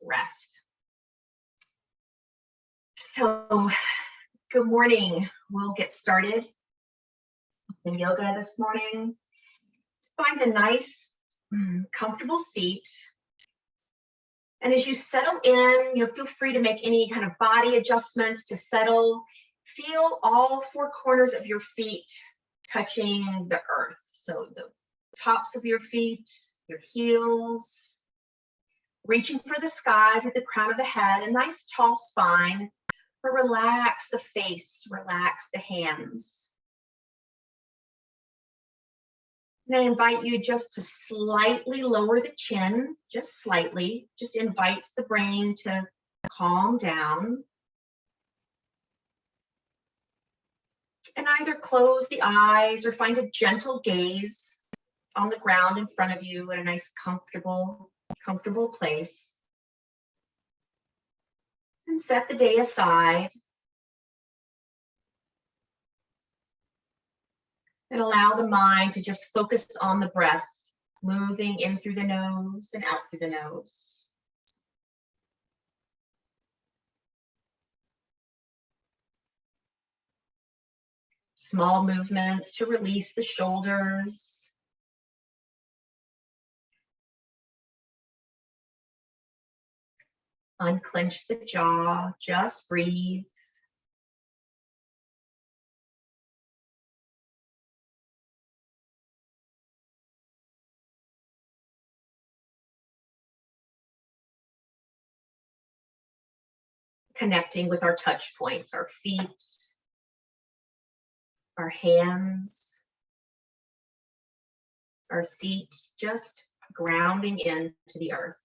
rest. So, good morning. We'll get started in yoga this morning. Just find a nice, comfortable seat. And as you settle in, feel free to make any kind of body adjustments to settle. Feel all four corners of your feet touching the earth. So the tops of your feet, your heels, reaching for the sky with the crown of the head, a nice tall spine, but relax the face, relax the hands. And I invite you just to slightly lower the chin, just slightly, just invites the brain to calm down. And either close the eyes or find a gentle gaze on the ground in front of you at a nice comfortable place. And set the day aside. And allow the mind to just focus on the breath, moving in through the nose and out through the nose. Small movements to release the shoulders. Unclench the jaw, just breathe. Connecting with our touch points, our feet, our hands, our seat, just grounding into the earth.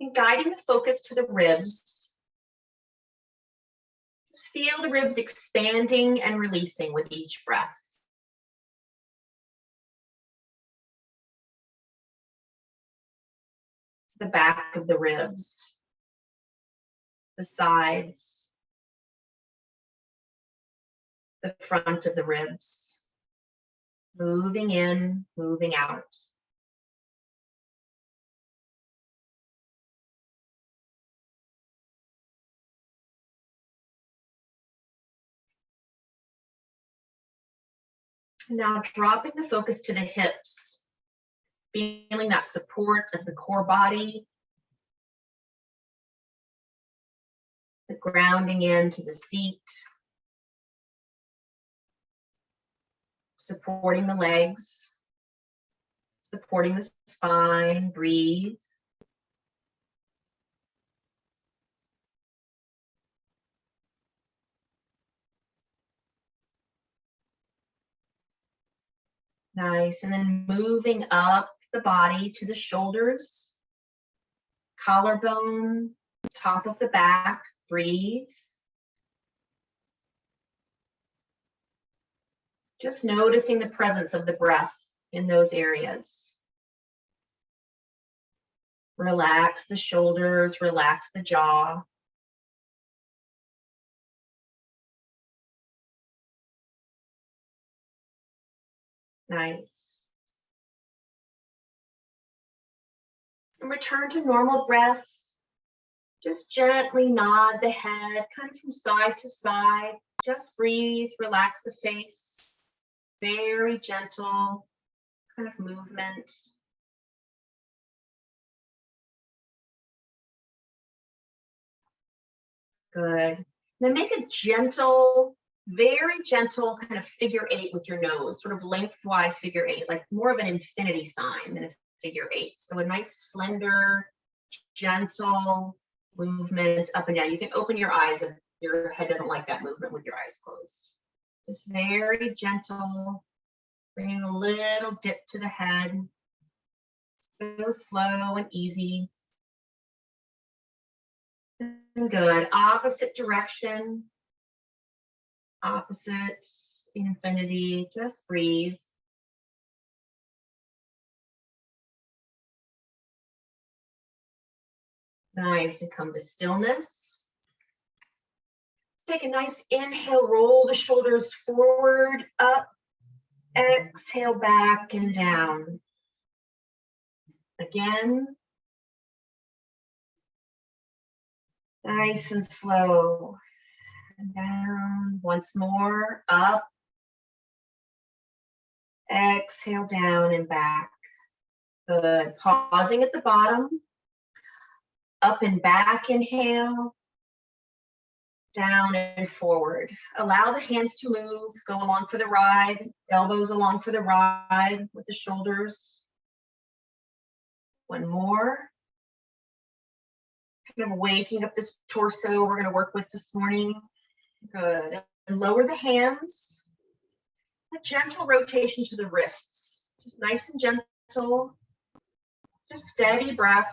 And guiding the focus to the ribs. Just feel the ribs expanding and releasing with each breath. The back of the ribs, the sides, the front of the ribs, moving in, moving out. Now dropping the focus to the hips, feeling that support of the core body, the grounding into the seat, supporting the legs, supporting the spine, breathe. Nice, and then moving up the body to the shoulders, collarbone, top of the back, breathe. Just noticing the presence of the breath in those areas. Relax the shoulders, relax the jaw. Nice. And return to normal breath. Just gently nod the head, kind of from side to side. Just breathe, relax the face. Very gentle kind of movement. Good. Then make a gentle, very gentle kind of figure eight with your nose, sort of lengthwise figure eight, like more of an infinity sign than a figure eight. So a nice slender, gentle movement up and down. You can open your eyes if your head doesn't like that movement with your eyes closed. Just very gentle, bringing a little dip to the head. So slow and easy. Good. Opposite direction. Opposite infinity. Just breathe. Nice. And come to stillness. Take a nice inhale, roll the shoulders forward, up, exhale back and down. Again, nice and slow. And down, once more, up, exhale down and back. Good, pausing at the bottom, up and back, inhale, down and forward. Allow the hands to move, go along for the ride, elbows along for the ride with the shoulders. One more. Kind of waking up this torso we're going to work with this morning. Good. And lower the hands. A gentle rotation to the wrists. Just nice and gentle. Just steady breath.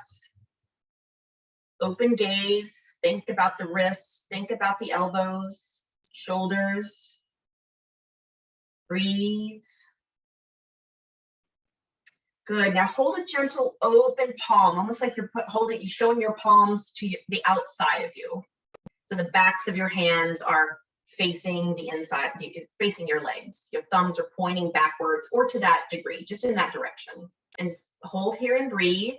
Open gaze. Think about the wrists. Think about the elbows, shoulders. Breathe. Good. Now hold a gentle open palm, almost like you're showing your palms to the outside of you. So the backs of your hands are facing the inside, facing your legs. Your thumbs are pointing backwards or to that degree, just in that direction. And hold here and breathe.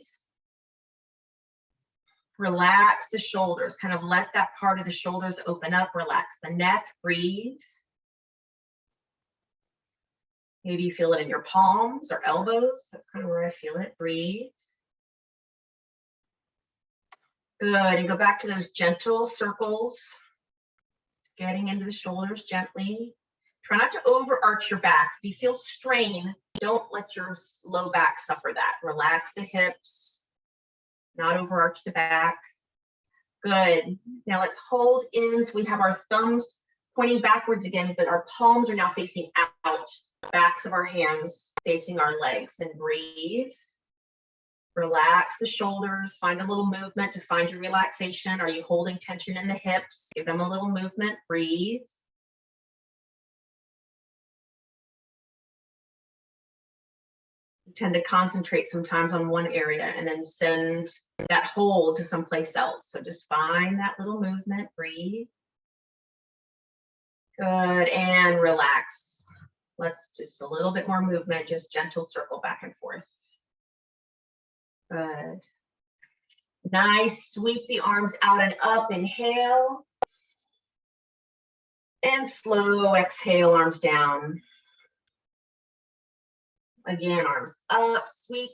Relax the shoulders, kind of let that part of the shoulders open up, relax the neck, breathe. Maybe you feel it in your palms or elbows. That's kind of where I feel it. Breathe. Good, and go back to those gentle circles. Getting into the shoulders gently. Try not to overarch your back. If you feel strain, don't let your low back suffer that. Relax the hips, not overarch the back. Good. Now let's hold in. So we have our thumbs pointing backwards again, but our palms are now facing out. Backs of our hands facing our legs, and breathe. Relax the shoulders. Find a little movement to find your relaxation. Are you holding tension in the hips? Give them a little movement. Breathe. You tend to concentrate sometimes on one area and then send that hold to someplace else. So just find that little movement. Breathe. Good, and relax. Let's just a little bit more movement, just gentle circle back and forth. Good. Nice, sweep the arms out and up, inhale. And slow exhale, arms down. Again, arms up, sweep.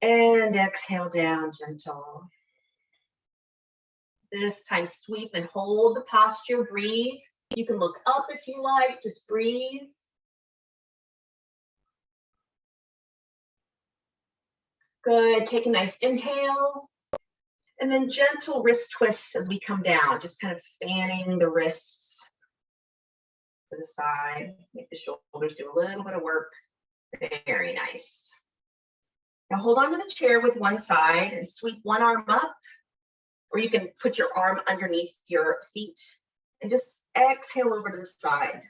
And exhale down, gentle. This time sweep and hold the posture, breathe. You can look up if you like, just breathe. Good, take a nice inhale. And then gentle wrist twists as we come down, just kind of fanning the wrists to the side. Make the shoulders do a little bit of work. Very nice. Now hold on to the chair with one side and sweep one arm up, or you can put your arm underneath your seat and just exhale over to the side.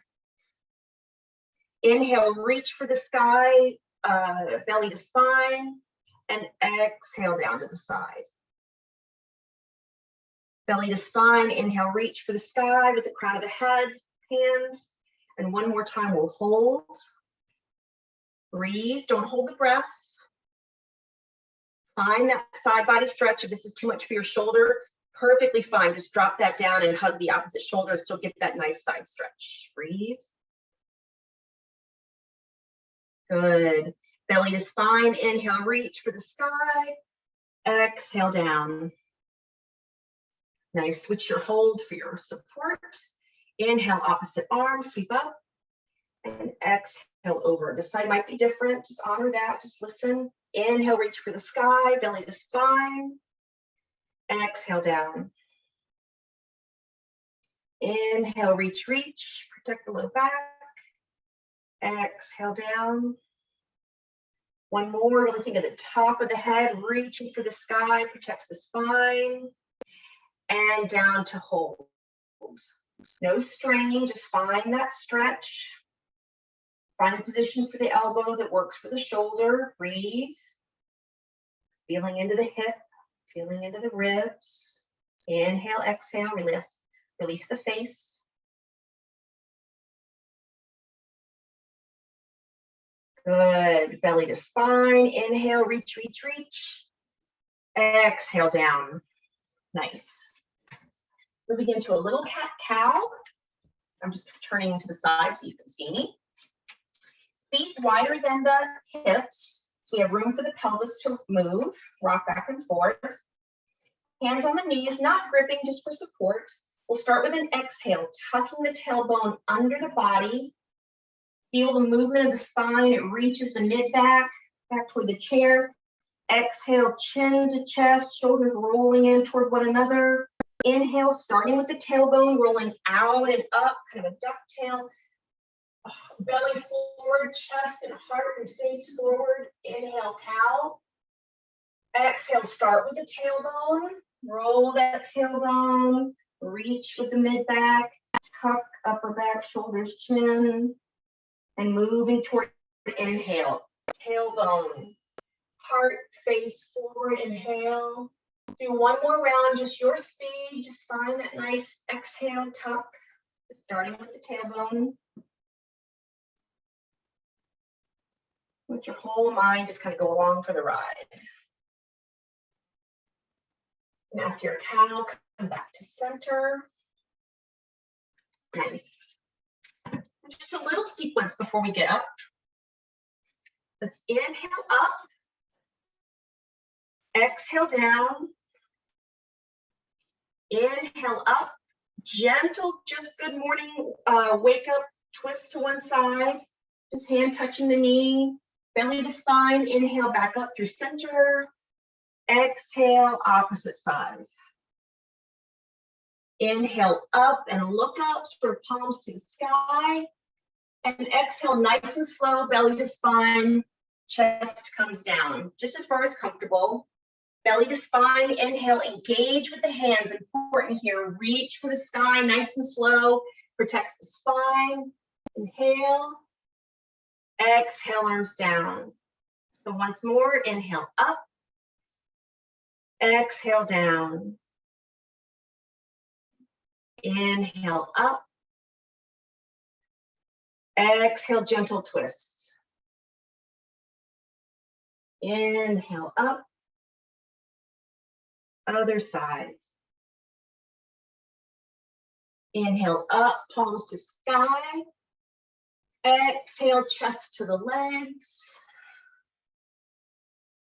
Inhale, reach for the sky, belly to spine, and exhale down to the side. Belly to spine, inhale, reach for the sky with the crown of the head, hand, and one more time we'll hold. Breathe, don't hold the breath. Find that side body stretch. If this is too much for your shoulder, perfectly fine. Just drop that down and hug the opposite shoulder and still get that nice side stretch. Breathe. Good. Belly to spine. Inhale, reach for the sky. Exhale down. Nice. Switch your hold for your support. Inhale, opposite arm, sweep up. And exhale over. This side might be different. Just honor that. Just listen. Inhale, reach for the sky. Belly to spine. Exhale down. Inhale, reach, reach. Protect the low back. Exhale down. One more, really think of the top of the head, reaching for the sky, protects the spine. And down to hold. No straining, just find that stretch. Find the position for the elbow that works for the shoulder. Breathe. Feeling into the hip, feeling into the ribs. Inhale, exhale, release the face. Good, belly to spine. Inhale, reach, reach, reach. Exhale, down. Nice. Moving into a little cat-cow. I'm just turning to the side so you can see me. Feet wider than the hips, so we have room for the pelvis to move, rock back and forth. Hands on the knees, not gripping, just for support. We'll start with an exhale, tucking the tailbone under the body. Feel the movement of the spine. It reaches the mid-back, back toward the chair. Exhale, chin to chest, shoulders rolling in toward one another. Inhale, starting with the tailbone, rolling out and up, kind of a ducktail. Belly forward, chest and heart and face forward. Inhale, cow. Exhale, start with the tailbone. Roll that tailbone. Reach with the mid-back. Tuck upper back, shoulders, chin. And moving toward inhale. Tailbone. Heart, face forward, inhale. Do one more round, just your speed. Just find that nice exhale, tuck. Starting with the tailbone. Let your whole mind just kind of go along for the ride. And after your cow, come back to center. Nice. Just a little sequence before we get up. Let's inhale up. Exhale down. Inhale up. Gentle, just good morning. Wake up, twist to one side. Just hand touching the knee. Belly to spine. Inhale back up through center. Exhale, opposite side. Inhale up and look up, sort of palms to the sky. And exhale nice and slow, belly to spine. Chest comes down, just as far as comfortable. Belly to spine, inhale, engage with the hands. Important here, reach for the sky, nice and slow. Protects the spine. Inhale. Exhale, arms down. So once more, inhale up. Exhale down. Inhale up. Exhale, gentle twist. Inhale up. Other side. Inhale up, palms to sky. Exhale, chest to the legs.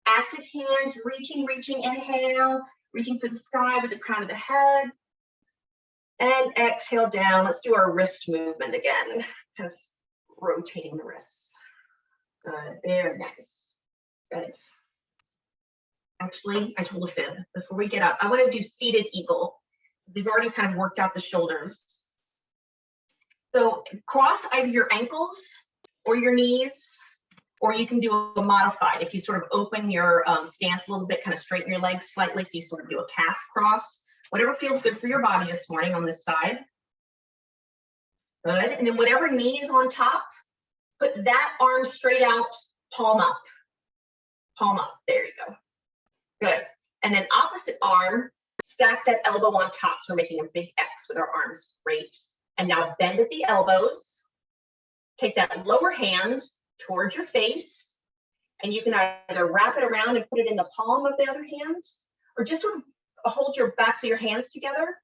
Active hands, reaching, inhale, reaching for the sky with the crown of the head. And exhale down. Let's do our wrist movement again. Kind of rotating the wrists. Good, very nice. Good. Actually, I told a fib. Before we get up, I want to do seated eagle. We've already kind of worked out the shoulders. So cross either your ankles or your knees, or you can do a modified. If you sort of open your stance a little bit, kind of straighten your legs slightly, so you sort of do a calf cross. Whatever feels good for your body this morning on this side. Good, and then whatever knee is on top, put that arm straight out, palm up. Palm up, there you go. Good, and then opposite arm, stack that elbow on top. So we're making a big X with our arms, great. And now bend at the elbows. Take that lower hand towards your face, and you can either wrap it around and put it in the palm of the other hand, or just sort of hold your backs of your hands together,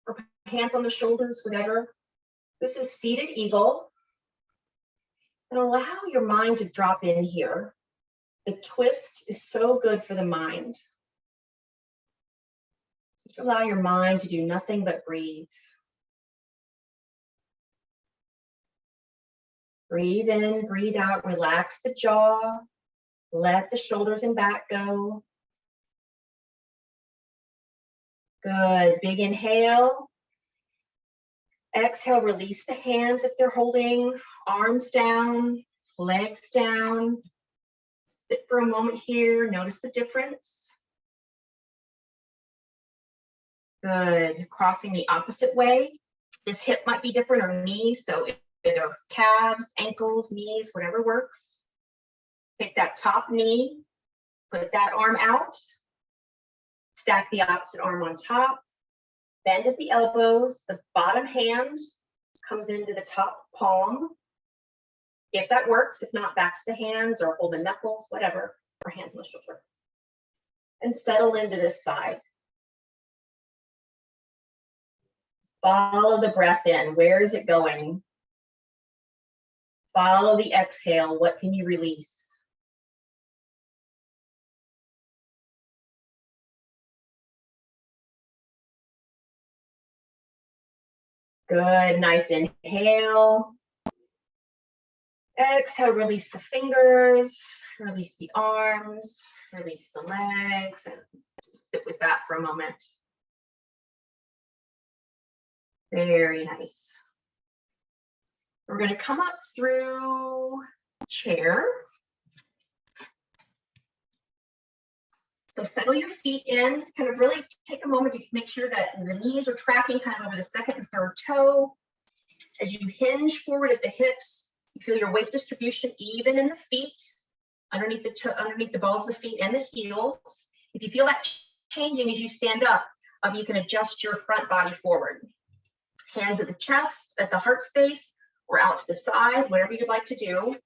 or hands on the shoulders, whatever. This is seated eagle. And allow your mind to drop in here. The twist is so good for the mind. Just allow your mind to do nothing but breathe. Breathe in, breathe out, relax the jaw. Let the shoulders and back go. Good, big inhale. Exhale, release the hands if they're holding, arms down, legs down. Sit for a moment here, notice the difference. Good, crossing the opposite way. This hip might be different, or knee, so either calves, ankles, knees, whatever works. Take that top knee, put that arm out. Stack the opposite arm on top. Bend at the elbows. The bottom hand comes into the top palm. If that works, if not, backs the hands or hold the knuckles, whatever, or hands on the shoulder. And settle into this side. Follow the breath in. Where is it going? Follow the exhale. What can you release? Good, nice inhale. Exhale, release the fingers, release the arms, release the legs, and just sit with that for a moment. Very nice. We're going to come up through chair. So settle your feet in, kind of really take a moment to make sure that the knees are tracking kind of over the second and third toe. As you hinge forward at the hips, you feel your weight distribution even in the feet, underneath the balls of the feet and the heels. If you feel that changing as you stand up, you can adjust your front body forward. Hands at the chest, at the heart space, or out to the side, whatever you'd like to do. And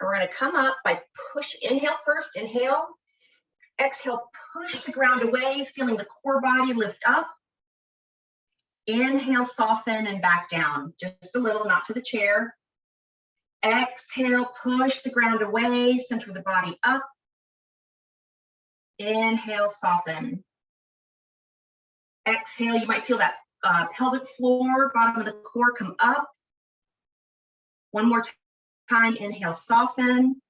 we're going to come up by inhale first, inhale. Exhale, push the ground away, feeling the core body lift up. Inhale, soften and back down, just a little, not to the chair. Exhale, push the ground away, center the body up. Inhale, soften. Exhale, you might feel that pelvic floor, bottom of the core come up. One more time, inhale, soften.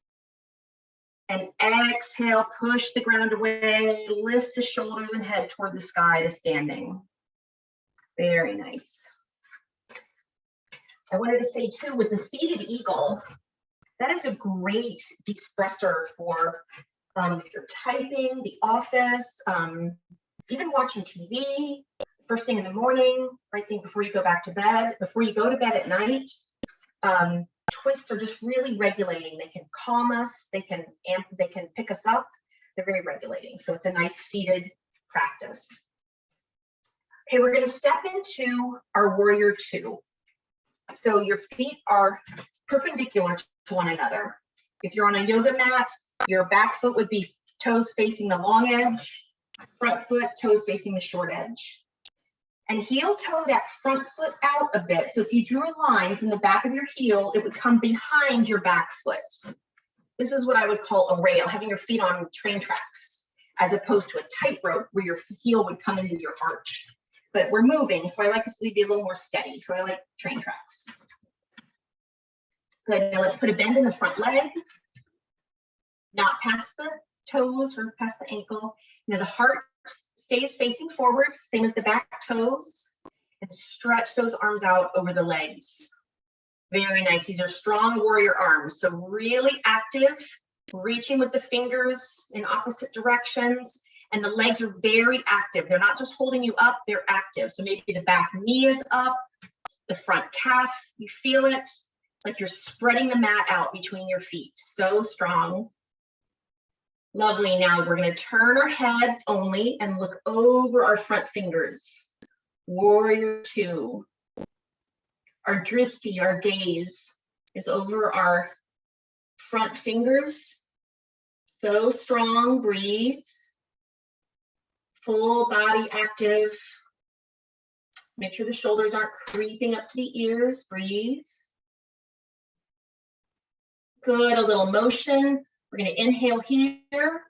And exhale, push the ground away, lift the shoulders and head toward the sky to standing. Very nice. I wanted to say too, with the seated eagle, that is a great de-stressor for if you're typing, the office, even watching TV, first thing in the morning, right thing before you go back to bed, before you go to bed at night. Twists are just really regulating. They can calm us, they can pick us up. They're very regulating. So it's a nice seated practice. Okay, we're going to step into our warrior two. So your feet are perpendicular to one another. If you're on a yoga mat, your back foot would be toes facing the long edge, front foot, toes facing the short edge. And heel toe that front foot out a bit. So if you drew a line from the back of your heel, it would come behind your back foot. This is what I would call a rail, having your feet on train tracks, as opposed to a tightrope where your heel would come into your arch. But we're moving, so I like this to be a little more steady. So I like train tracks. Good, now let's put a bend in the front leg, not past the toes or past the ankle. Now the heart stays facing forward, same as the back toes, and stretch those arms out over the legs. Very nice. These are strong warrior arms, so really active, reaching with the fingers in opposite directions, and the legs are very active. They're not just holding you up, they're active. So maybe the back knee is up, the front calf, you feel it, like you're spreading the mat out between your feet. So strong. Lovely. Now we're going to turn our head only and look over our front fingers. Warrior two. Our drishti, our gaze, is over our front fingers. So strong. Breathe. Full body active. Make sure the shoulders aren't creeping up to the ears. Breathe. Good. A little motion. We're going to inhale here.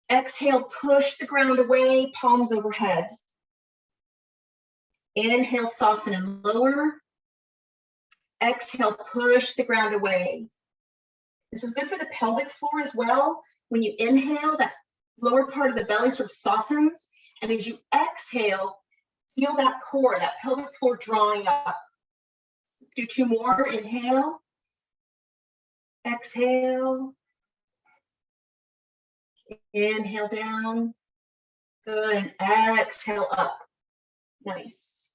Exhale, push the ground away, palms overhead. Inhale, soften and lower. Exhale, push the ground away. This is good for the pelvic floor as well. When you inhale, that lower part of the belly sort of softens. And as you exhale, feel that core, that pelvic floor drawing up. Let's do two more. Inhale. Exhale. Inhale down. Good. And exhale up. Nice.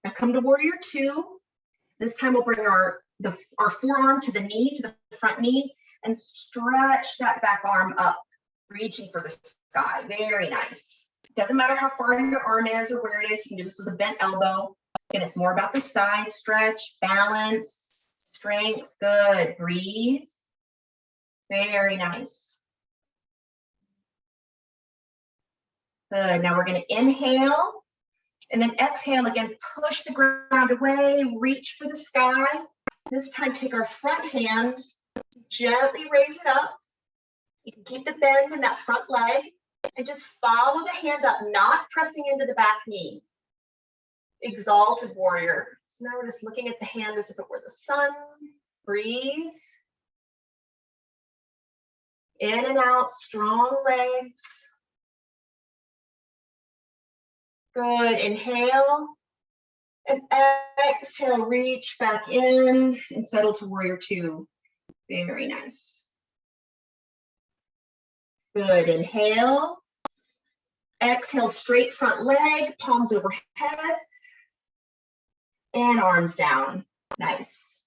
Now come to warrior two. This time we'll bring our forearm to the knee, to the front knee, and stretch that back arm up, reaching for the sky. Very nice. Doesn't matter how far your arm is or where it is, you can do this with a bent elbow. Again, it's more about the side stretch, balance, strength. Good. Breathe. Very nice. Good. Now we're going to inhale and then exhale again. Push the ground away. Reach for the sky. This time, take our front hand, gently raise it up. You can keep the bend in that front leg and just follow the hand up, not pressing into the back knee. Exalted warrior. So now we're just looking at the hand as if it were the sun. Breathe. In and out, strong legs. Good. Inhale. And exhale, reach back in and settle to warrior two. Very nice. Good. Inhale. Exhale, straight front leg, palms overhead. And arms down. Nice.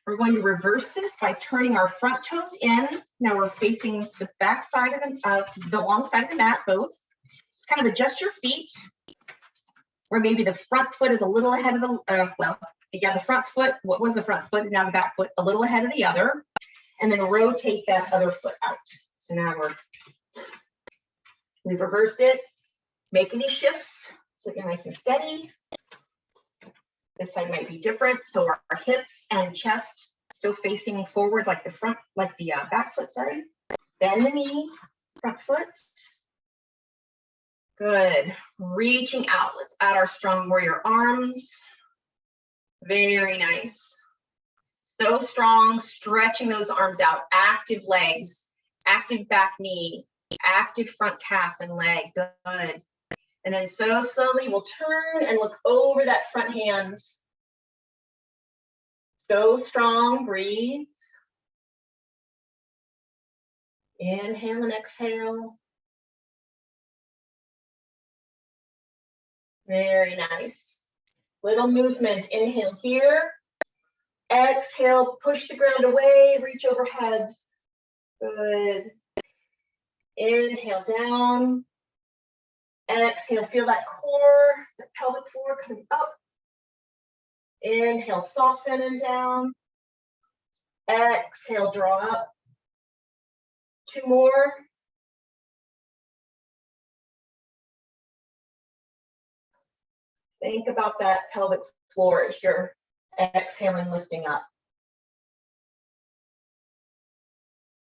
We're going to reverse this by turning our front toes in. Now we're facing the back side of the long side of the mat, both. Just kind of adjust your feet. Or maybe the front foot is a little ahead of the front foot, what was the front foot is now the back foot, a little ahead of the other. And then rotate that other foot out. So now we've reversed it. Make any shifts so that you're nice and steady. This side might be different. So our hips and chest still facing forward like the back foot, sorry. Bend the knee, front foot. Good. Reaching out. Let's add our strong warrior arms. Very nice. So strong, stretching those arms out. Active legs, active back knee, active front calf and leg. Good. And then so slowly we'll turn and look over that front hand. So strong. Breathe. Inhale and exhale. Very nice. Little movement. Inhale here. Exhale, push the ground away, reach overhead. Good. Inhale down. Exhale, feel that core, the pelvic floor coming up. Inhale, soften and down. Exhale, draw up. Two more. Think about that pelvic floor as you're exhaling, lifting up.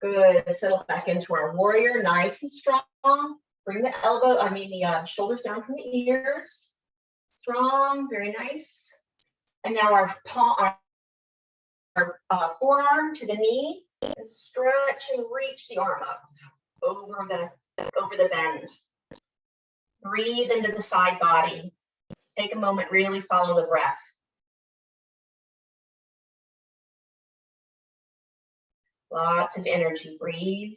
Good. Settle back into our warrior, nice and strong. Bring the shoulders down from the ears. Strong, very nice. And now our forearm to the knee. And stretch and reach the arm up over the bend. Breathe into the side body. Take a moment, really follow the breath. Lots of energy. Breathe.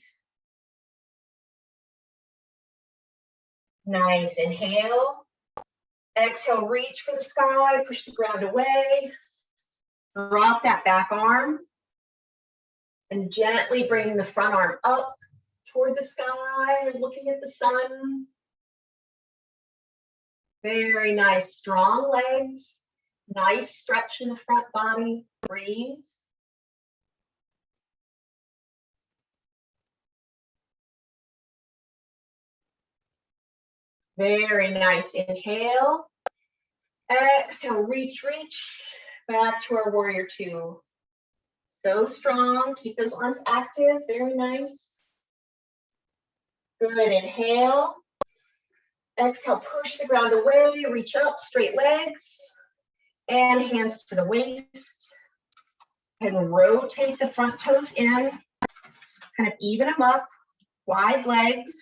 Nice. Inhale. Exhale, reach for the sky, push the ground away. Drop that back arm. And gently bring the front arm up toward the sky, looking at the sun. Very nice, strong legs. Nice stretch in the front body. Breathe. Very nice. Inhale. Exhale, reach. Back to our warrior two. So strong. Keep those arms active. Very nice. Good. Inhale. Exhale, push the ground away. Reach up, straight legs. And hands to the waist. And rotate the front toes in. Kind of even them up. Wide legs.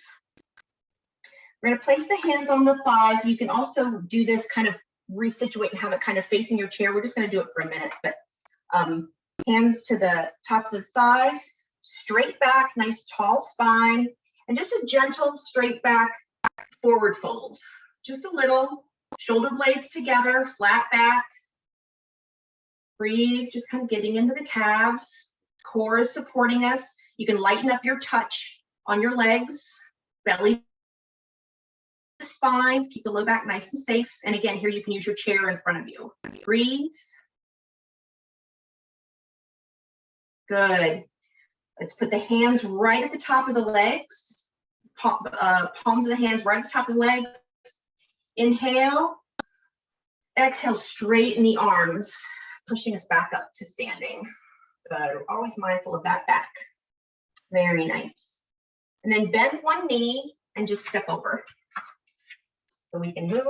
We're going to place the hands on the thighs. You can also do this kind of resituate and have it kind of facing your chair. We're just going to do it for a minute, but hands to the top of the thighs, straight back, nice tall spine, and just a gentle straight back forward fold. Just a little, shoulder blades together, flat back. Breathe, just kind of getting into the calves. Core is supporting us. You can lighten up your touch on your legs, belly spine to keep the low back nice and safe. And again, here you can use your chair in front of you. Breathe. Good. Let's put the hands right at the top of the legs. Palms of the hands right at the top of the legs. Inhale. Exhale, straighten the arms, pushing us back up to standing. Always mindful of that back. Very nice. And then bend one knee and just step over. So we can move.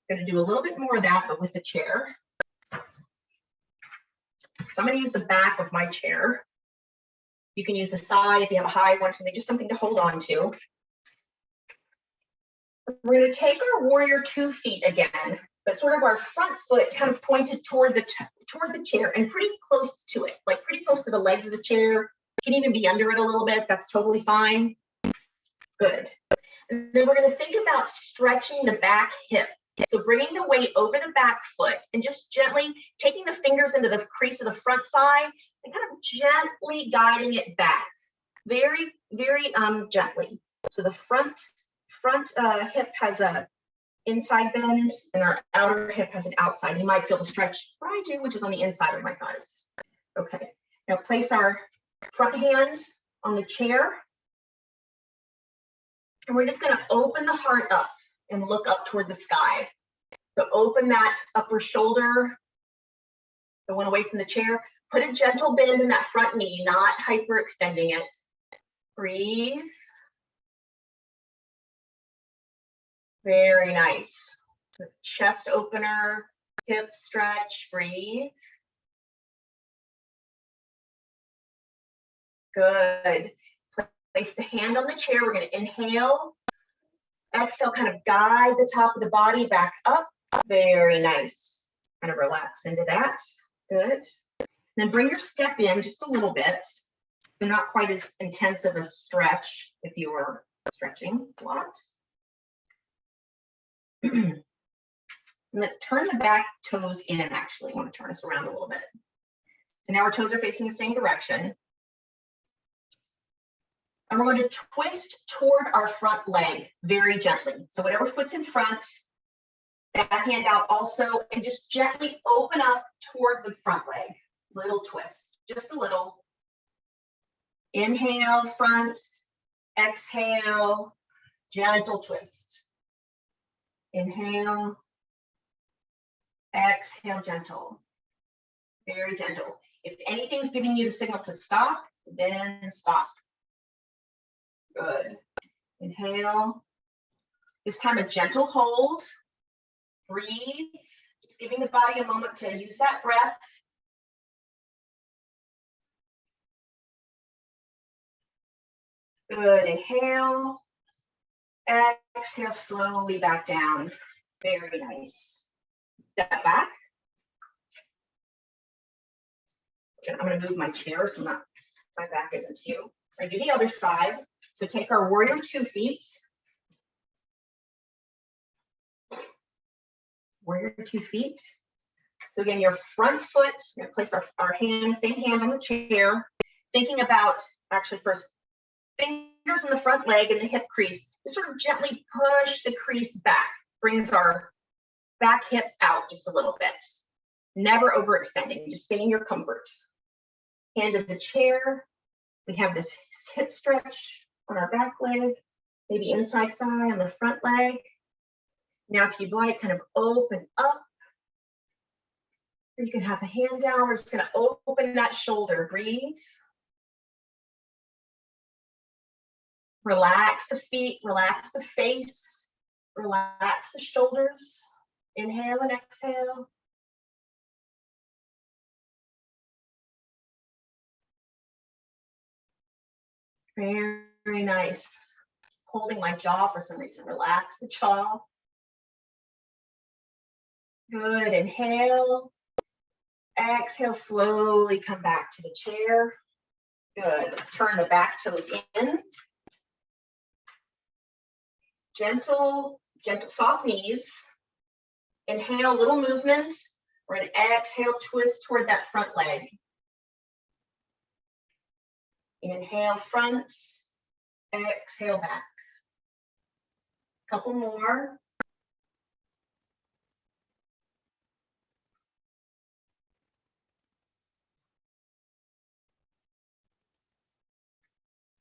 Going to do a little bit more of that, but with the chair. So I'm going to use the back of my chair. You can use the side if you have a high one, just something to hold on to. We're going to take our warrior 2 feet again, but sort of our front foot kind of pointed toward the chair and pretty close to it, like pretty close to the legs of the chair. You can even be under it a little bit. That's totally fine. Good. And then we're going to think about stretching the back hip. So bringing the weight over the back foot and just gently taking the fingers into the crease of the front thigh and kind of gently guiding it back. Very, very gently. So the front hip has a inside bend and our outer hip has an outside. You might feel the stretch where I do, which is on the inside of my thighs. Okay, now place our front hand on the chair. And we're just going to open the heart up and look up toward the sky. So open that upper shoulder, the one away from the chair. Put a gentle bend in that front knee, not hyperextending it. Breathe. Very nice. Chest opener, hip stretch, breathe. Good. Place the hand on the chair. We're going to inhale. Exhale, kind of guide the top of the body back up. Very nice. Kind of relax into that. Good. Then bring your step in just a little bit. So not quite as intense of a stretch if you were stretching a lot. And let's turn the back toes in, actually. I want to turn us around a little bit. So now our toes are facing the same direction. And we're going to twist toward our front leg very gently. So whatever foot's in front, that hand out also, and just gently open up toward the front leg. Little twist, just a little. Inhale, front. Exhale, gentle twist. Inhale. Exhale, gentle. Very gentle. If anything's giving you the signal to stop, then stop. Good. Inhale. This time a gentle hold. Breathe. Just giving the body a moment to use that breath. Good. Inhale. Exhale slowly back down. Very nice. Step back. I'm going to move my chair so my back isn't to you. I do the other side. So take our warrior 2 feet. Warrior 2 feet. So again, your front foot, we're going to place our hand, same hand on the chair. Thinking about, actually first, fingers in the front leg and the hip crease. Just sort of gently push the crease back. Brings our back hip out just a little bit. Never overextending, just stay in your comfort. Hand to the chair. We have this hip stretch on our back leg, maybe inside thigh on the front leg. Now, if you'd like, kind of open up. Or you can have a hand down. We're just going to open that shoulder. Breathe. Relax the feet, relax the face, relax the shoulders. Inhale and exhale. Very, very nice. Holding my jaw for some reason. Relax the jaw. Good. Inhale. Exhale, slowly come back to the chair. Good. Let's turn the back toes in. Gentle, soft knees. Inhale, little movement. We're going to exhale, twist toward that front leg. Inhale, front. Exhale, back. Couple more.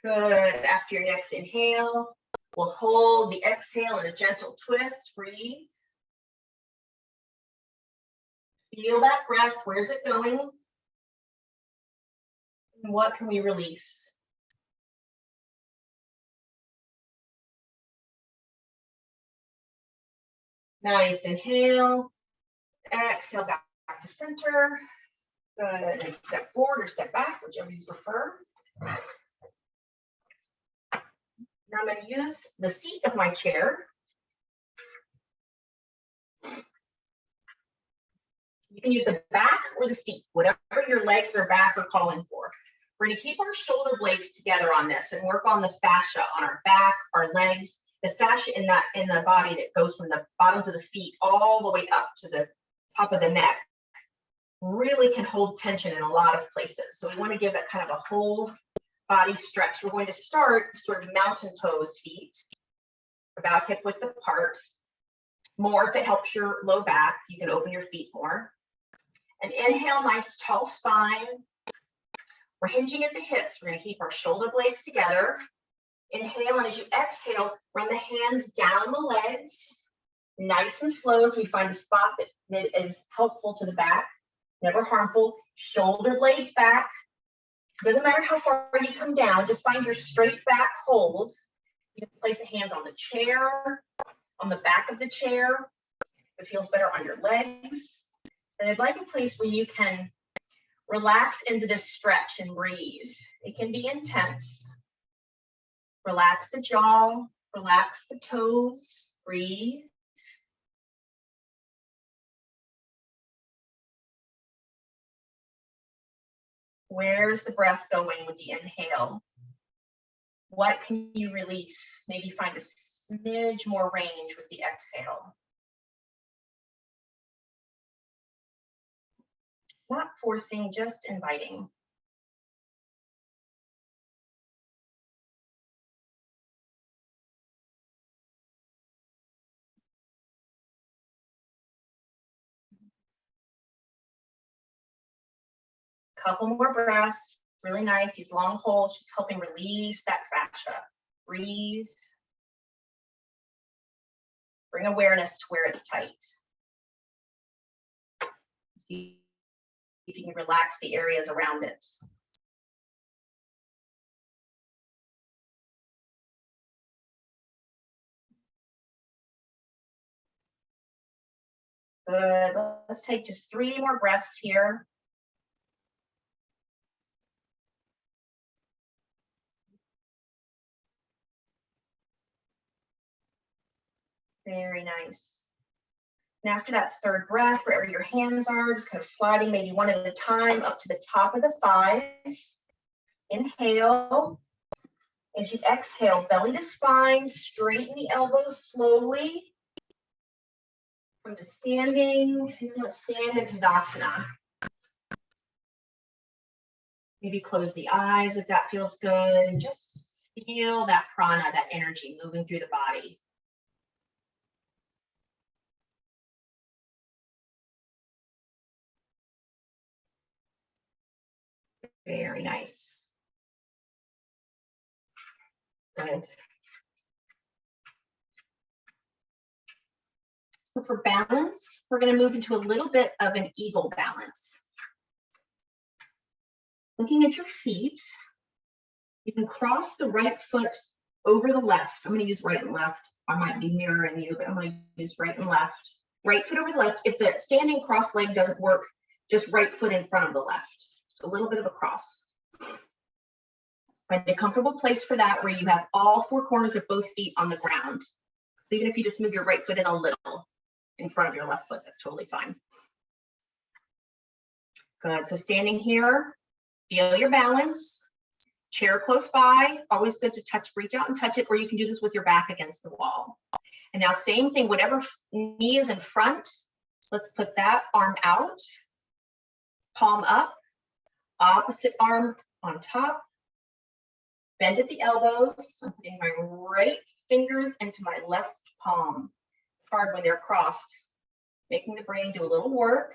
Good. After your next inhale, we'll hold the exhale in a gentle twist. Breathe. Feel that breath. Where's it going? And what can we release? Nice. Inhale. Exhale back to center. Good. And step forward or step back, whichever you prefer. Now I'm going to use the seat of my chair. You can use the back or the seat, whatever your legs or back are calling for. We're going to keep our shoulder blades together on this and work on the fascia on our back, our legs, the fascia in the body that goes from the bottoms of the feet all the way up to the top of the neck. Really can hold tension in a lot of places. So we want to give it kind of a whole body stretch. We're going to start sort of mountain pose feet, about hip width apart. More if it helps your low back, you can open your feet more. And inhale, nice tall spine. We're hinging at the hips. We're going to keep our shoulder blades together. Inhale, and as you exhale, run the hands down the legs, nice and slow as we find a spot that is helpful to the back, never harmful. Shoulder blades back. Doesn't matter how far you come down, just find your straight back hold. You can place the hands on the chair, on the back of the chair. It feels better on your legs. And I'd like a place where you can relax into this stretch and breathe. It can be intense. Relax the jaw, relax the toes, breathe. Where's the breath going with the inhale? What can you release? Maybe find a smidge more range with the exhale. Not forcing, just inviting. Couple more breaths. Really nice. These long holds just helping release that fascia. Breathe. Bring awareness to where it's tight. See if you can relax the areas around it. Good. Let's take just 3 more breaths here. Very nice. And after that third breath, wherever your hands are, just kind of sliding maybe one at a time up to the top of the thighs. Inhale. As you exhale, belly to spine, straighten the elbows slowly. Come to standing, and let's stand into Tadasana. Maybe close the eyes if that feels good, and just feel that prana, that energy moving through the body. Very nice. Good. So for balance, we're going to move into a little bit of an eagle balance. Looking at your feet, you can cross the right foot over the left. I'm going to use right and left. I might be mirroring you, but I'm going to use right and left. Right foot over the left. If the standing cross leg doesn't work, just right foot in front of the left. Just a little bit of a cross. Find a comfortable place for that where you have all 4 corners of both feet on the ground. Even if you just move your right foot in a little in front of your left foot, that's totally fine. Good. So standing here, feel your balance. Chair close by, always good to touch, reach out and touch it, or you can do this with your back against the wall. And now same thing, whatever knee is in front, let's put that arm out, palm up, opposite arm on top, bend at the elbows. I'm putting my right fingers into my left palm. It's hard when they're crossed. Making the brain do a little work.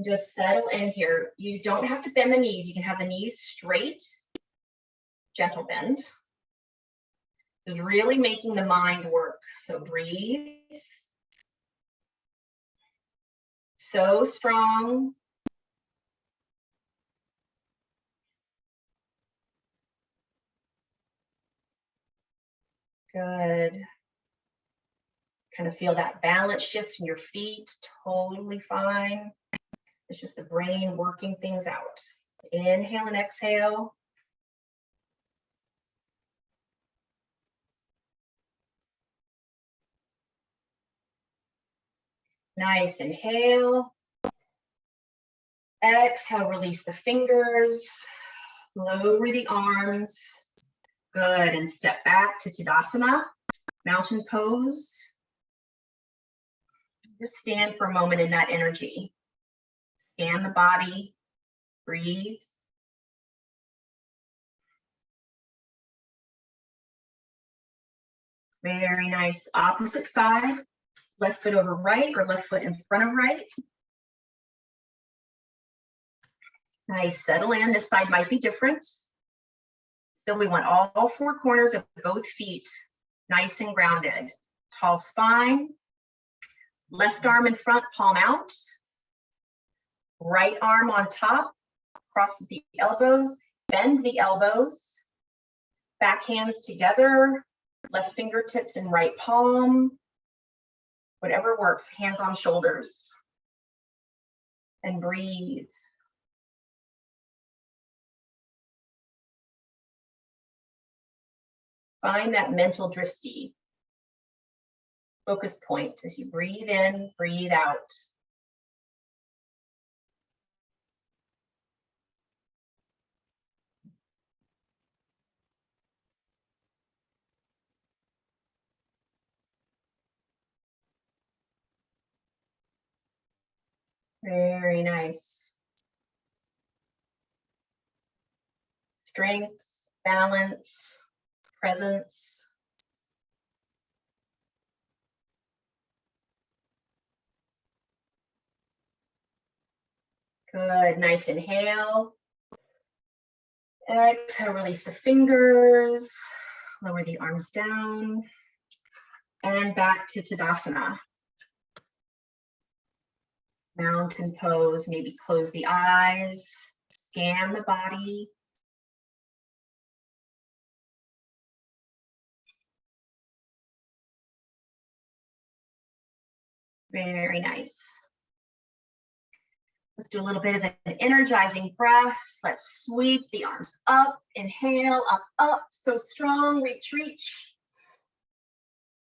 Just settle in here. You don't have to bend the knees. You can have the knees straight, gentle bend. Just really making the mind work. So breathe. So strong. Good. Kind of feel that balance shift in your feet. Totally fine. It's just the brain working things out. Inhale and exhale. Nice. Inhale. Exhale, release the fingers. Lower the arms. Good. And step back to Tadasana, mountain pose. Just stand for a moment in that energy. Scan the body. Breathe. Very nice. Opposite side. Left foot over right or left foot in front of right. Nice. Settle in. This side might be different. So we want all four corners of both feet nice and grounded. Tall spine. Left arm in front, palm out. Right arm on top. Cross with the elbows. Bend the elbows. Back hands together. Left fingertips in right palm. Whatever works. Hands on shoulders. And breathe. Find that mental drishti. Focus point as you breathe in, breathe out. Very nice. Strength, balance, presence. Good, nice inhale. Exhale, release the fingers. Lower the arms down. And back to Tadasana. Mountain pose, maybe close the eyes. Scan the body. Very nice. Let's do a little bit of an energizing breath. Let's sweep the arms up. Inhale, up, up. So strong. Reach, reach.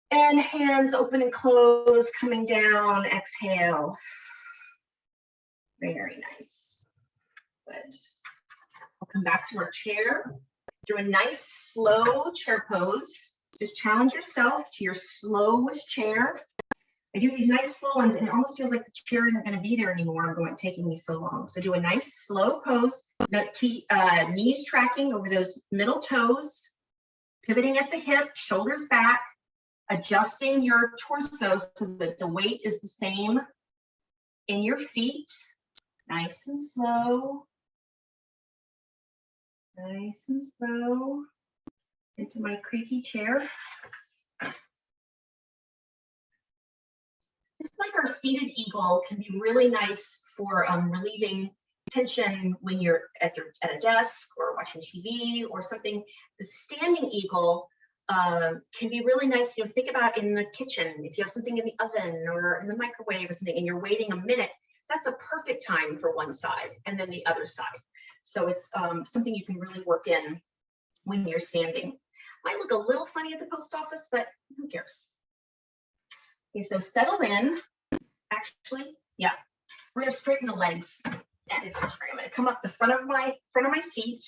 And hands open and close, coming down. Exhale. Very nice. Good. We'll come back to our chair. Do a nice slow chair pose. Just challenge yourself to your slowest chair. I do these nice slow ones and it almost feels like the chair isn't going to be there anymore. It's taking me so long. So do a nice slow pose, knees tracking over those middle toes, pivoting at the hip, shoulders back, adjusting your torso so that the weight is the same in your feet. Nice and slow. Nice and slow. Into my creaky chair. Just like our seated eagle can be really nice for relieving tension when you're at a desk or watching TV or something. The standing eagle can be really nice. Think about in the kitchen, if you have something in the oven or in the microwave or something and you're waiting a minute, that's a perfect time for one side and then the other side. So it's something you can really work in when you're standing. Might look a little funny at the post office, but who cares? Okay, so settle in. Actually, yeah, we're gonna straighten the legs. And I'm gonna come up the front of my seat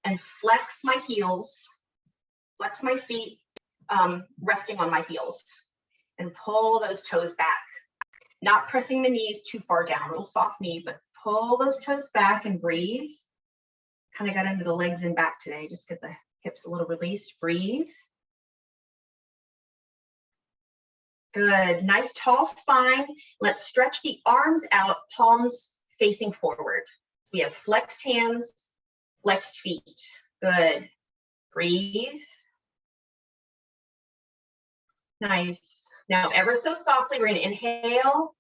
and flex my heels, flex my feet, resting on my heels, and pull those toes back. Not pressing the knees too far down, real soft knee, but pull those toes back and breathe. Kind of got into the legs and back today. Just get the hips a little released. Breathe. Good. Nice tall spine. Let's stretch the arms out, palms facing forward. So we have flexed hands, flexed feet. Good. Breathe. Nice. Now, ever so softly, we're going to inhale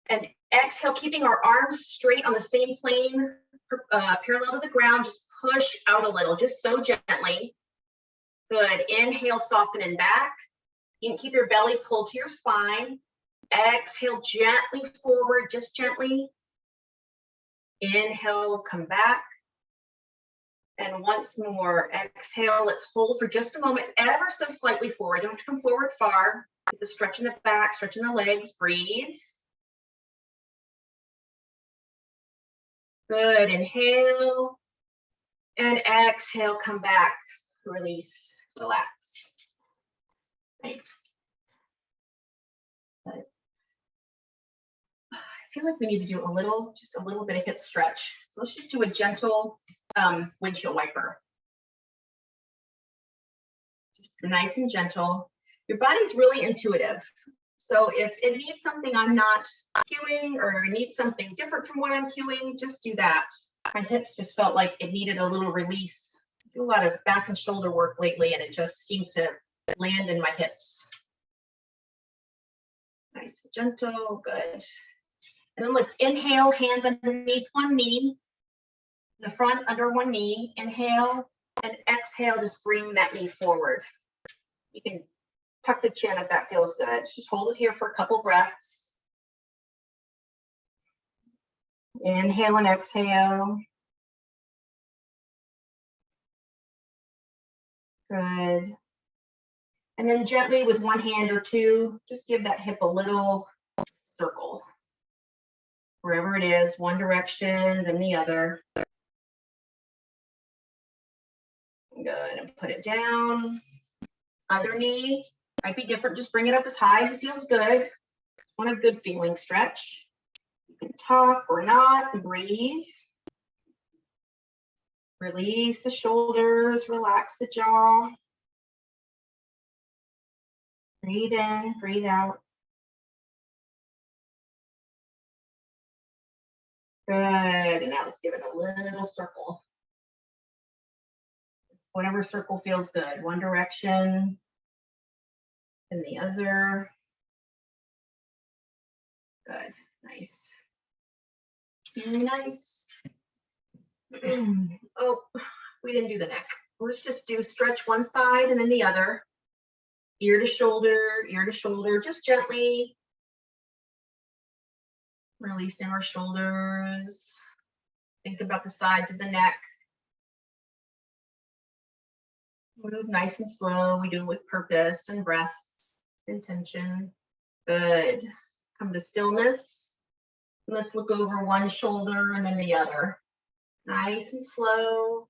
and exhale, keeping our arms straight on the same plane, parallel to the ground. Just push out a little, just so gently. Good. Inhale, soften and back. You can keep your belly pulled to your spine. Exhale gently forward, just gently. Inhale, come back. And once more, exhale. Let's hold for just a moment, ever so slightly forward. Don't have to come forward far. Get the stretch in the back, stretch in the legs. Breathe. Good. Inhale. And exhale, come back. Release, relax. Nice. Good. I feel like we need to do just a little bit of hip stretch. So let's just do a gentle windshield wiper. Just nice and gentle. Your body's really intuitive. So if it needs something I'm not cueing, or it needs something different from what I'm cueing, just do that. My hips just felt like it needed a little release. I do a lot of back and shoulder work lately, and it just seems to land in my hips. Nice, gentle, good. And then let's inhale, hands underneath one knee, the front under one knee. Inhale and exhale, just bring that knee forward. You can tuck the chin if that feels good. Just hold it here for a couple breaths. Inhale and exhale. Good. And then gently with one hand or two, just give that hip a little circle. Wherever it is, one direction, then the other. Good, and put it down. Other knee, might be different, just bring it up as high as it feels good. Want a good feeling stretch. You can tuck or not, and breathe. Release the shoulders, relax the jaw. Breathe in, breathe out. Good, and now let's give it a little circle. Whatever circle feels good. One direction and the other. Good, nice. Very nice. Oh, we didn't do the neck. Let's just do stretch one side and then the other. Ear to shoulder, just gently. Releasing our shoulders. Think about the sides of the neck. Move nice and slow. We do it with purpose and breath, intention. Good. Come to stillness. Let's look over one shoulder and then the other. Nice and slow.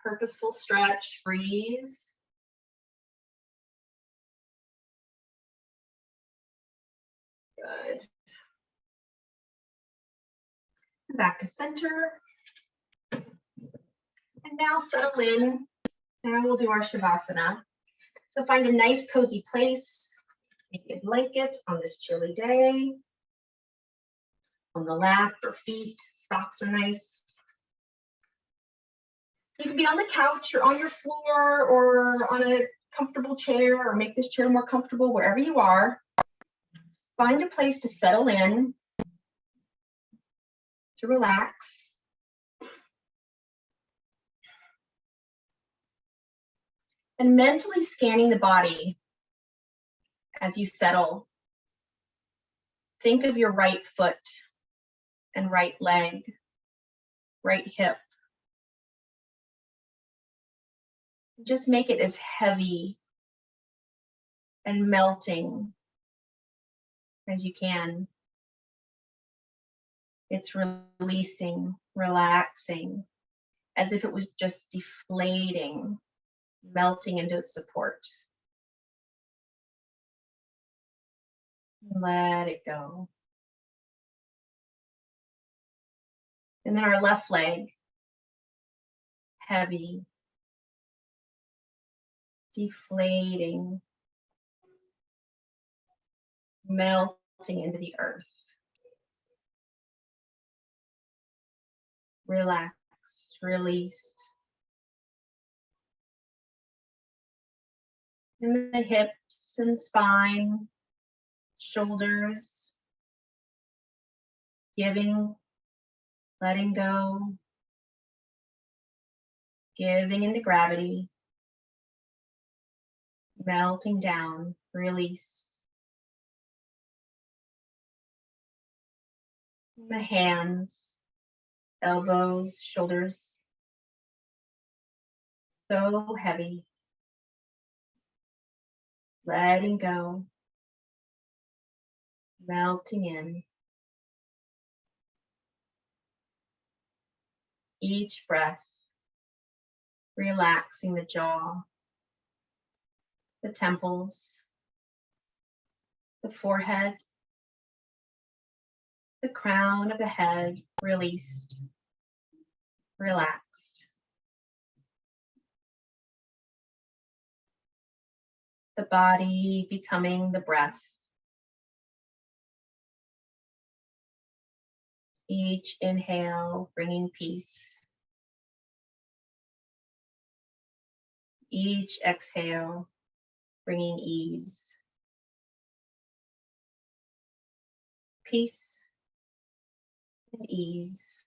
Purposeful stretch. Breathe. Good. Back to center. And now settle in. Now we'll do our Shavasana. So find a nice cozy place. Maybe a blanket on this chilly day. On the lap or feet, socks are nice. You can be on the couch or on your floor or on a comfortable chair, or make this chair more comfortable wherever you are. Find a place to settle in, to relax. And mentally scanning the body as you settle. Think of your right foot and right leg, right hip. Just make it as heavy and melting as you can. It's releasing, relaxing, as if it was just deflating, melting into its support. Let it go. And then our left leg, heavy, deflating, melting into the earth. Relaxed, released. In the hips and spine, shoulders, giving, letting go, giving into gravity, melting down, release. The hands, elbows, shoulders, so heavy. Letting go, melting in. Each breath, relaxing the jaw, the temples, the forehead, the crown of the head, released, relaxed. The body becoming the breath. Each inhale bringing peace. Each exhale bringing ease. Peace and ease.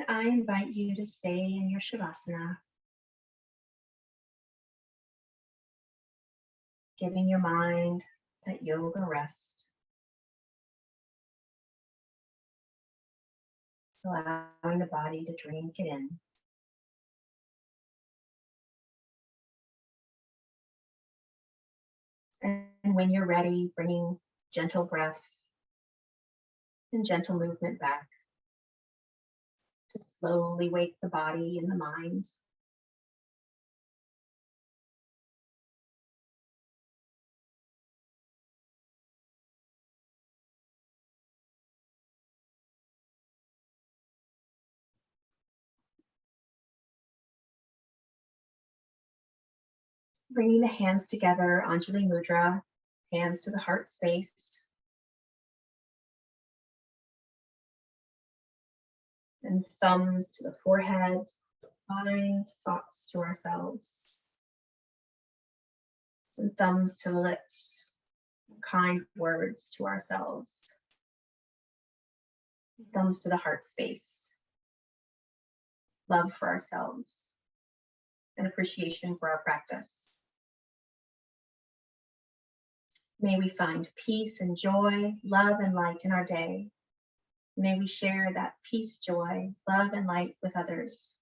I invite you to stay in your Shavasana, giving your mind that yoga rest, allowing the body to drink it in. And when you're ready, bringing gentle breath and gentle movement back to slowly wake the body and the mind. Bringing the hands together, Anjali Mudra, hands to the heart space. And thumbs to the forehead, kind thoughts to ourselves. And thumbs to the lips, kind words to ourselves. Thumbs to the heart space, love for ourselves, and appreciation for our practice. May we find peace and joy, love and light in our day. May we share that peace, joy, love, and light with others.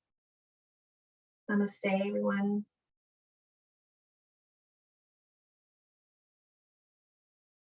Namaste, everyone.